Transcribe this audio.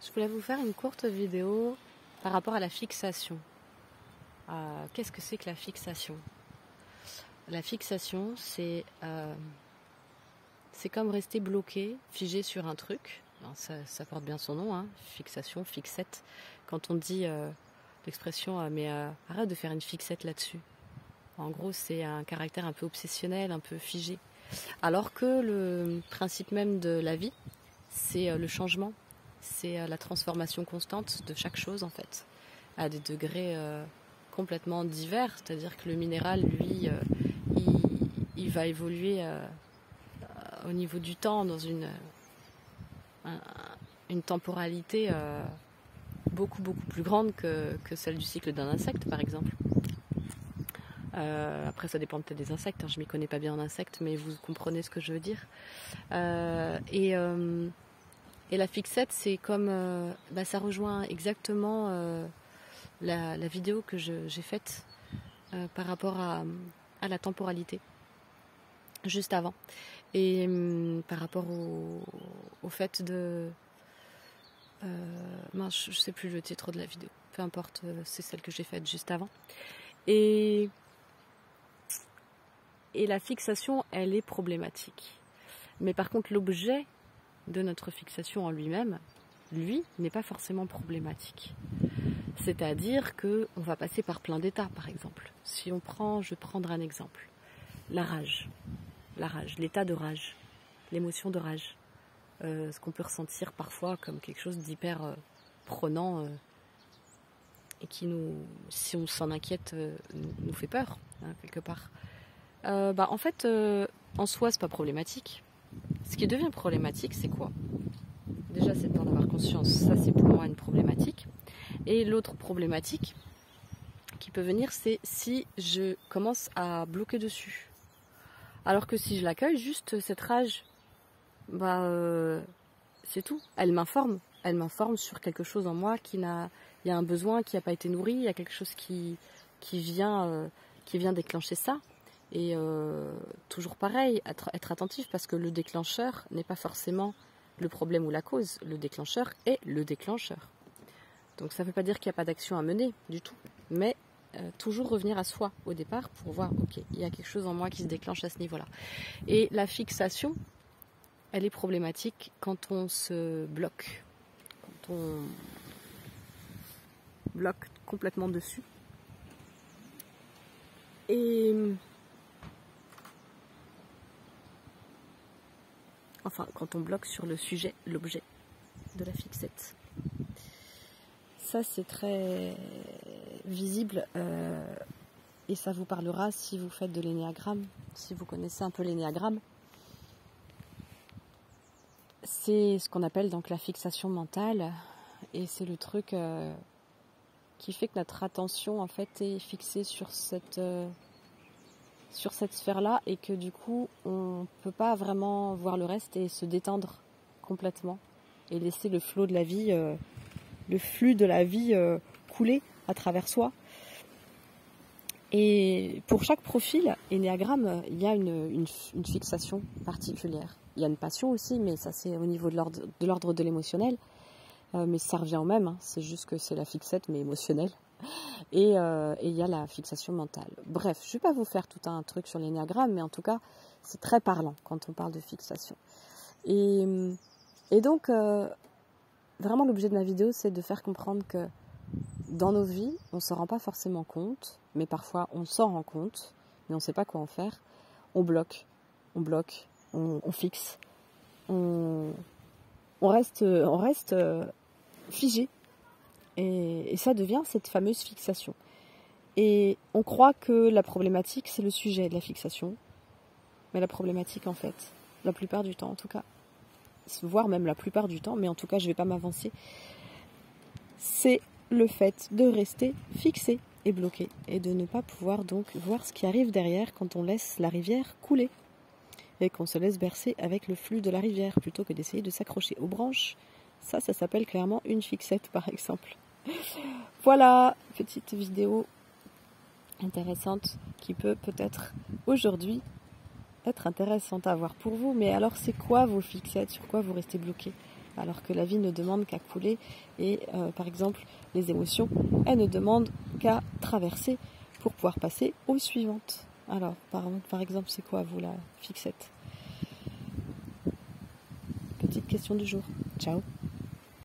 Je voulais vous faire une courte vidéo par rapport à la fixation. Qu'est-ce que c'est que la fixation? La fixation, c'est comme rester bloqué, figé sur un truc. Ça porte bien son nom, hein, fixation, fixette. Quand on dit l'expression arrête de faire une fixette là-dessus. En gros, c'est un caractère un peu obsessionnel, un peu figé. Alors que le principe même de la vie, c'est le changement. C'est la transformation constante de chaque chose, en fait, à des degrés complètement divers. C'est-à-dire que le minéral, lui, il va évoluer au niveau du temps dans une temporalité beaucoup plus grande que celle du cycle d'un insecte, par exemple. Après, ça dépend peut-être des insectes, hein. Je m'y connais pas bien en insectes, mais vous comprenez ce que je veux dire. Et la fixette, c'est comme... ça rejoint exactement la vidéo que j'ai faite par rapport à la temporalité, juste avant. Et par rapport au fait de... je sais plus le titre de la vidéo. Peu importe, c'est celle que j'ai faite juste avant. Et la fixation, elle est problématique. Mais par contre, l'objet de notre fixation en lui-même, lui, n'est pas forcément problématique. C'est-à-dire qu'on va passer par plein d'états, par exemple. Si on prend, je vais prendre un exemple. La rage, l'état de rage, l'émotion de rage. Ce qu'on peut ressentir parfois comme quelque chose d'hyper prenant et qui nous, si on s'en inquiète, nous fait peur, hein, quelque part. En fait, en soi, c'est pas problématique. Ce qui devient problématique, c'est quoi? Déjà, c'est d'en avoir conscience. Ça, c'est pour moi une problématique. Et l'autre problématique qui peut venir, c'est si je commence à bloquer dessus. Alors que si je l'accueille, juste cette rage, c'est tout. Elle m'informe. Elle m'informe sur quelque chose en moi il y a un besoin qui n'a pas été nourri, il y a quelque chose qui vient déclencher ça. Et toujours pareil, être attentif, parce que le déclencheur n'est pas forcément le problème ou la cause. Le déclencheur est le déclencheur. Donc ça ne veut pas dire qu'il n'y a pas d'action à mener du tout. Mais toujours revenir à soi au départ pour voir, ok, il y a quelque chose en moi qui se déclenche à ce niveau-là. Et la fixation, elle est problématique quand on se bloque. Quand on bloque complètement dessus. Et... enfin, quand on bloque sur le sujet, l'objet de la fixette. Ça, c'est très visible et ça vous parlera si vous faites de l'énéagramme, si vous connaissez un peu l'énéagramme. C'est ce qu'on appelle donc la fixation mentale, et c'est le truc qui fait que notre attention, en fait, est fixée sur cette sphère-là, et que du coup, on ne peut pas vraiment voir le reste et se détendre complètement et laisser le flot de la vie, le flux de la vie couler à travers soi. Et pour chaque profil énéagramme, il y a une fixation particulière. Il y a une passion aussi, mais ça c'est au niveau de l'ordre de l'émotionnel. Mais ça revient au même, hein. C'est juste que c'est la fixette mais émotionnelle. Et il y a la fixation mentale. Bref, je ne vais pas vous faire tout un truc sur l'énéagramme, mais en tout cas, c'est très parlant quand on parle de fixation. Et donc, vraiment l'objet de ma vidéo, c'est de faire comprendre que dans nos vies, on ne s'en rend pas forcément compte, mais parfois on s'en rend compte, mais on ne sait pas quoi en faire. On bloque, on fixe, on reste figé. Et ça devient cette fameuse fixation. Et on croit que la problématique, c'est le sujet de la fixation. Mais la problématique, en fait, la plupart du temps en tout cas, voire même la plupart du temps, mais en tout cas, je ne vais pas m'avancer, c'est le fait de rester fixé et bloqué. Et de ne pas pouvoir donc voir ce qui arrive derrière quand on laisse la rivière couler. Et qu'on se laisse bercer avec le flux de la rivière, plutôt que d'essayer de s'accrocher aux branches. Ça s'appelle clairement une fixette, par exemple. Voilà, petite vidéo intéressante qui peut peut-être aujourd'hui être intéressante à voir pour vous. Mais alors, c'est quoi vos fixettes? Sur quoi vous restez bloqué? alors que la vie ne demande qu'à couler et par exemple les émotions, elles ne demandent qu'à traverser pour pouvoir passer aux suivantes. Alors par exemple, c'est quoi vous la fixette? Petite question du jour. Ciao.